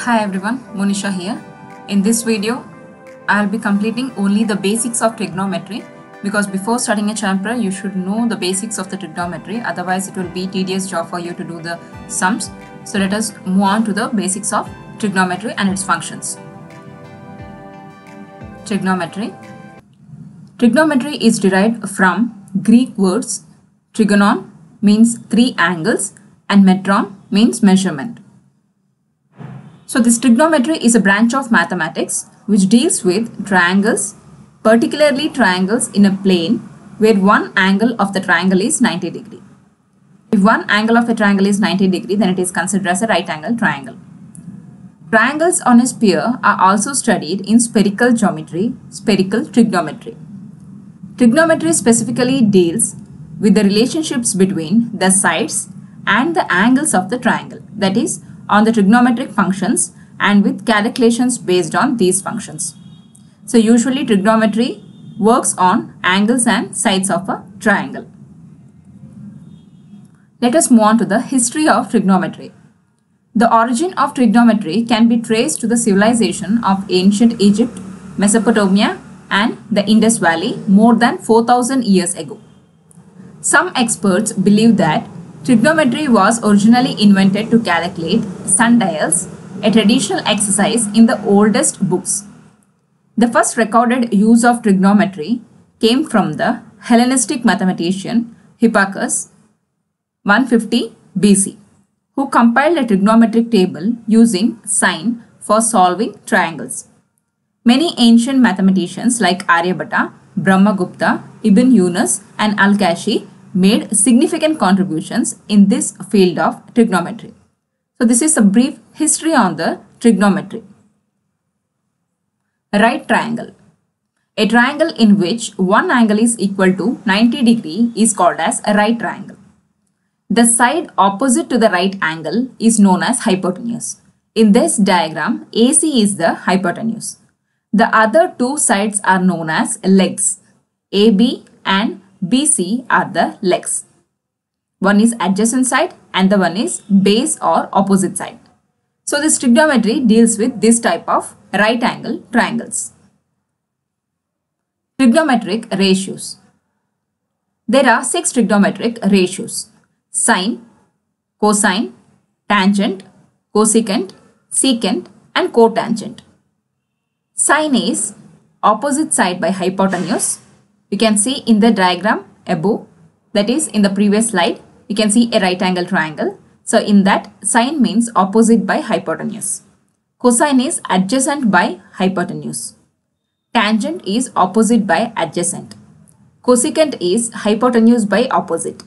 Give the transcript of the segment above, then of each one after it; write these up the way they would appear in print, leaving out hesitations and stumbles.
Hi everyone, Monisha here. In this video, I'll be completing only the basics of trigonometry because before starting a chapter, you should know the basics of the trigonometry. Otherwise, it will be tedious job for you to do the sums. So let us move on to the basics of trigonometry and its functions. Trigonometry. Trigonometry is derived from Greek words trigonon means three angles and metron means measurement. So this trigonometry is a branch of mathematics which deals with triangles, particularly triangles in a plane where one angle of the triangle is 90 degree. If one angle of a triangle is 90 degree, then it is considered as a right angle triangle. Triangles on a sphere are also studied in spherical geometry, spherical trigonometry. Trigonometry specifically deals with the relationships between the sides and the angles of the triangle, that is, on the trigonometric functions and with calculations based on these functions. So usually trigonometry works on angles and sides of a triangle. Let us move on to the history of trigonometry. The origin of trigonometry can be traced to the civilization of ancient Egypt, Mesopotamia and the Indus Valley more than 4,000 years ago. Some experts believe that trigonometry was originally invented to calculate sundials, a traditional exercise in the oldest books. The first recorded use of trigonometry came from the Hellenistic mathematician Hipparchus 150 BC, who compiled a trigonometric table using sine for solving triangles. Many ancient mathematicians like Aryabhatta, Brahmagupta, Ibn Yunus and Al-Kashi made significant contributions in this field of trigonometry. So this is a brief history on the trigonometry. Right triangle. A triangle in which one angle is equal to 90 degree is called as a right triangle. The side opposite to the right angle is known as hypotenuse. In this diagram, AC is the hypotenuse. The other two sides are known as legs. AB and BC are the legs. One is adjacent side and the one is base or opposite side. So this trigonometry deals with this type of right angle triangles. Trigonometric ratios. There are 6 trigonometric ratios: sine, cosine, tangent, cosecant, secant and cotangent. Sine is opposite side by hypotenuse. You can see in the diagram above, that is in the previous slide, you can see a right angle triangle. So in that, sine means opposite by hypotenuse. Cosine is adjacent by hypotenuse. Tangent is opposite by adjacent. Cosecant is hypotenuse by opposite.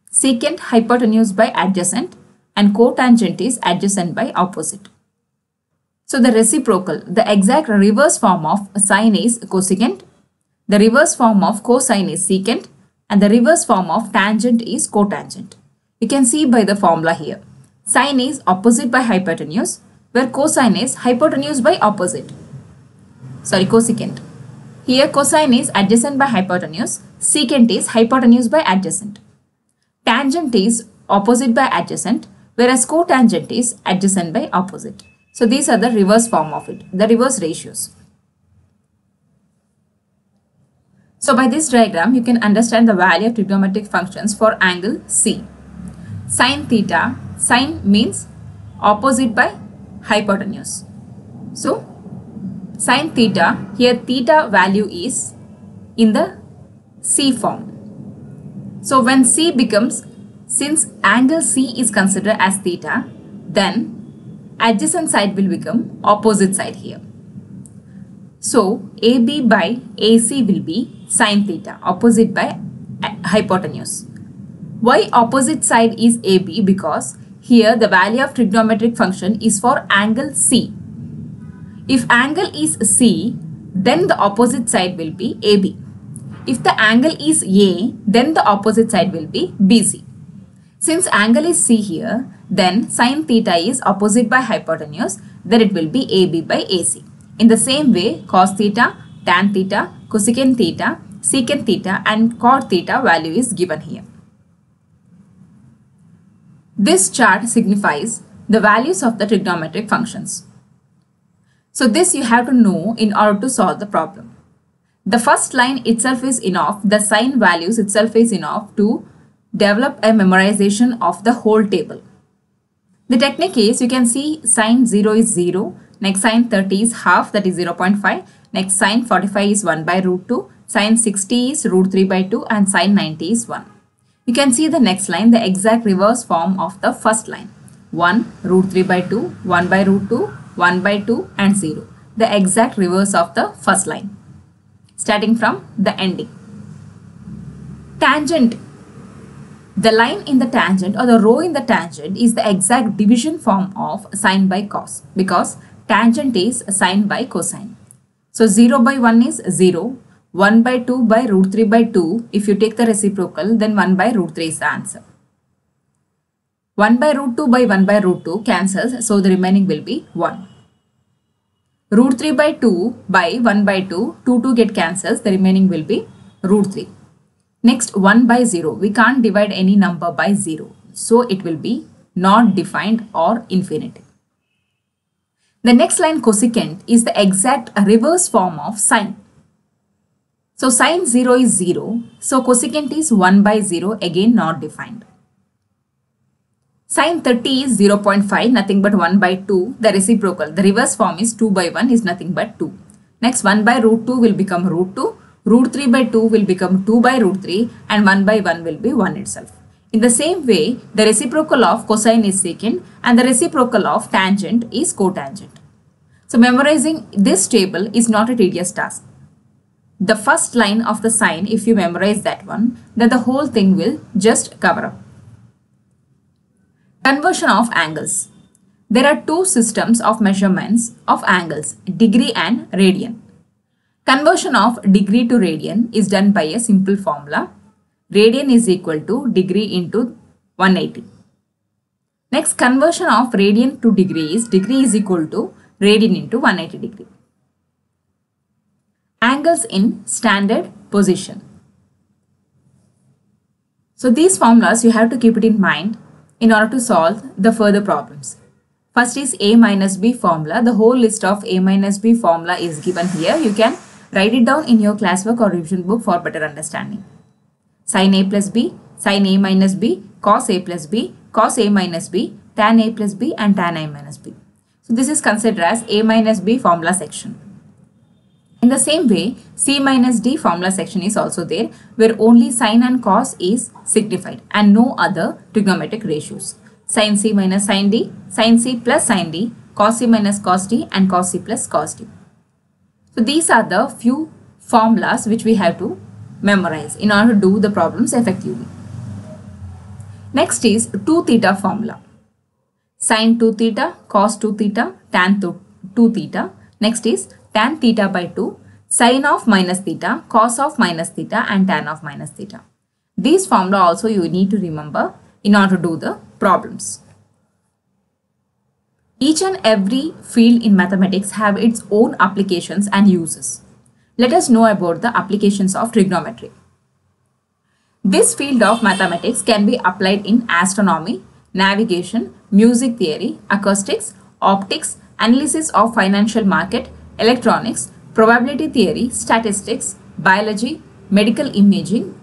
Secant hypotenuse by adjacent and cotangent is adjacent by opposite. So the reciprocal, the exact reverse form of sine is cosecant. The reverse form of cosine is secant and the reverse form of tangent is cotangent. You can see by the formula here. Sine is opposite by hypotenuse, where cosine is hypotenuse by opposite. Cosecant. Here cosine is adjacent by hypotenuse, secant is hypotenuse by adjacent. Tangent is opposite by adjacent, whereas cotangent is adjacent by opposite. So these are the reverse form of it, the reverse ratios. So by this diagram, you can understand the value of trigonometric functions for angle C. Sin theta, sine means opposite by hypotenuse. So sin theta, here theta value is in the C form. So when C becomes, since angle C is considered as theta, then adjacent side will become opposite side here. So AB by AC will be sin theta, opposite by hypotenuse. Why opposite side is AB? Because here the value of trigonometric function is for angle C. If angle is C, then the opposite side will be AB. If the angle is A, then the opposite side will be BC. Since angle is C here, then sin theta is opposite by hypotenuse, then it will be AB by AC. In the same way, cos theta, tan theta, cosecant theta, secant theta and cot theta value is given here. This chart signifies the values of the trigonometric functions. So this you have to know in order to solve the problem. The first line itself is enough, the sign values itself is enough to develop a memorization of the whole table. The technique is, you can see sine 0 is 0, next sine 30 is half, that is 0.5, next sine 45 is 1 by root 2, sine 60 is root 3 by 2 and sine 90 is 1. You can see the next line, the exact reverse form of the first line. 1 root 3 by 2, 1 by root 2, 1 by 2 and 0. The exact reverse of the first line. Starting from the ending. Tangent. The line in the tangent or the row in the tangent is the exact division form of sine by cos, because tangent is sine by cosine. So 0 by 1 is 0, 1 by 2 by root 3 by 2. If you take the reciprocal, then 1 by root 3 is the answer. 1 by root 2 by 1 by root 2 cancels, so the remaining will be 1. Root 3 by 2 by 1 by 2, 2 get cancels, the remaining will be root 3. Next 1 by 0, we can't divide any number by 0, so it will be not defined or infinity. The next line cosecant is the exact reverse form of sine. So sine 0 is 0, so cosecant is 1 by 0, again not defined. Sine 30 is 0.5, nothing but 1 by 2, the reciprocal. The reverse form is 2 by 1 is nothing but 2. Next 1 by root 2 will become root 2, root 3 by 2 will become 2 by root 3 and 1 by 1 will be 1 itself. In the same way, the reciprocal of cosine is secant and the reciprocal of tangent is cotangent. So memorizing this table is not a tedious task. The first line of the sine, if you memorize that one, then the whole thing will just cover up. Conversion of angles. There are two systems of measurements of angles, degree and radian. Conversion of degree to radian is done by a simple formula. Radian is equal to degree into 180. Next, conversion of radian to degree is equal to radian into 180 degree. Angles in standard position. So these formulas you have to keep it in mind in order to solve the further problems. First is A minus B formula. The whole list of A minus B formula is given here. You can write it down in your classwork or revision book for better understanding. Sin A plus B, sin A minus B, cos A plus B, cos A minus B, tan A plus B and tan A minus B. So this is considered as A minus B formula section. In the same way, C minus D formula section is also there, where only sin and cos is signified and no other trigonometric ratios. Sin C minus sin D, sin C plus sin D, cos C minus cos D and cos C plus cos D. So these are the few formulas which we have to memorize in order to do the problems effectively. Next is 2 theta formula. Sin 2 theta, cos 2 theta, tan 2 theta. Next is tan theta by 2, sin of minus theta, cos of minus theta and tan of minus theta. These formula also you need to remember in order to do the problems. Each and every field in mathematics have its own applications and uses. Let us know about the applications of trigonometry. This field of mathematics can be applied in astronomy, navigation, music theory, acoustics, optics, analysis of financial market, electronics, probability theory, statistics, biology, medical imaging,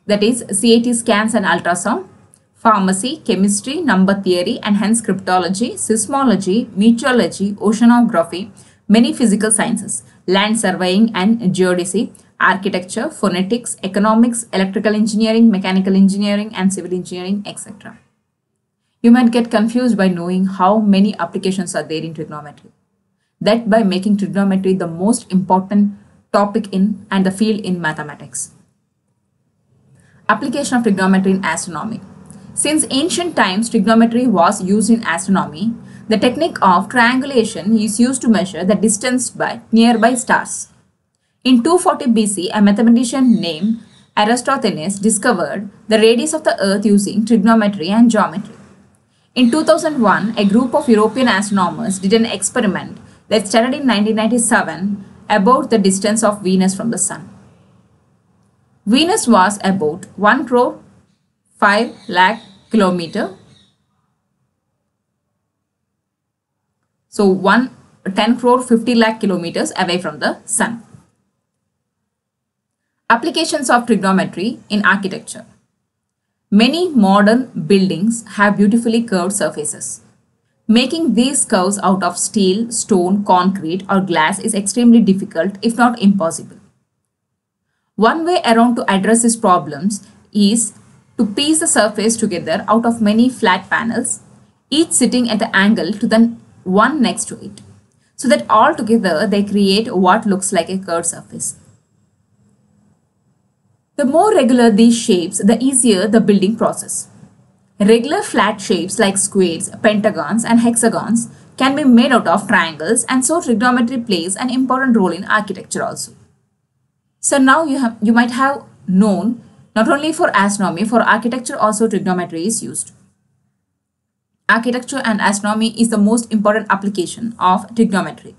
that is CAT scans and ultrasound, pharmacy, chemistry, number theory and hence cryptology, seismology, meteorology, oceanography, many physical sciences, land surveying and geodesy, architecture, phonetics, economics, electrical engineering, mechanical engineering and civil engineering, etc. You might get confused by knowing how many applications are there in trigonometry. That by making trigonometry the most important topic in and the field in mathematics. Application of trigonometry in astronomy. Since ancient times, trigonometry was used in astronomy. The technique of triangulation is used to measure the distance by nearby stars. In 240 BC, a mathematician named Eratosthenes discovered the radius of the Earth using trigonometry and geometry. In 2001, a group of European astronomers did an experiment that started in 1997 about the distance of Venus from the Sun. Venus was about 1 crore 5 lakh kilometer. So 1 10 crore 50 lakh kilometers away from the sun. Applications of trigonometry in architecture. Many modern buildings have beautifully curved surfaces. Making these curves out of steel, stone, concrete, or glass is extremely difficult, if not impossible. One way around to address these problems is to piece the surface together out of many flat panels, each sitting at the angle to the one next to it, so that all together they create what looks like a curved surface. The more regular these shapes, the easier the building process. Regular flat shapes like squares, pentagons, and hexagons can be made out of triangles, and so trigonometry plays an important role in architecture also. So now you might have known not only for astronomy, for architecture also trigonometry is used. Architecture and astronomy is the most important application of trigonometry.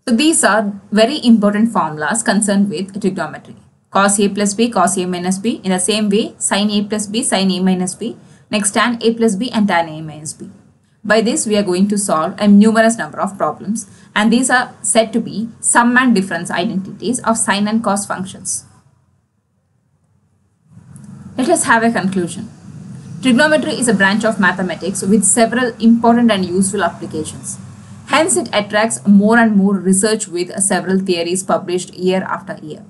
So these are very important formulas concerned with trigonometry. Cos A plus B, cos A minus B. In the same way, sin A plus B, sin A minus B. Next, tan A plus B and tan A minus B. By this, we are going to solve a numerous number of problems, and these are said to be sum and difference identities of sine and cos functions. Let us have a conclusion. Trigonometry is a branch of mathematics with several important and useful applications. Hence, it attracts more and more research with several theories published year after year.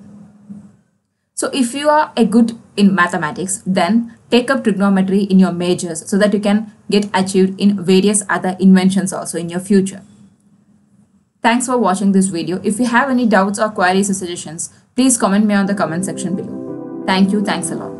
So if you are a good in mathematics, then take up trigonometry in your majors so that you can get achieved in various other inventions also in your future. Thanks for watching this video. If you have any doubts or queries or suggestions, please comment me on the comment section below. Thank you. Thanks a lot.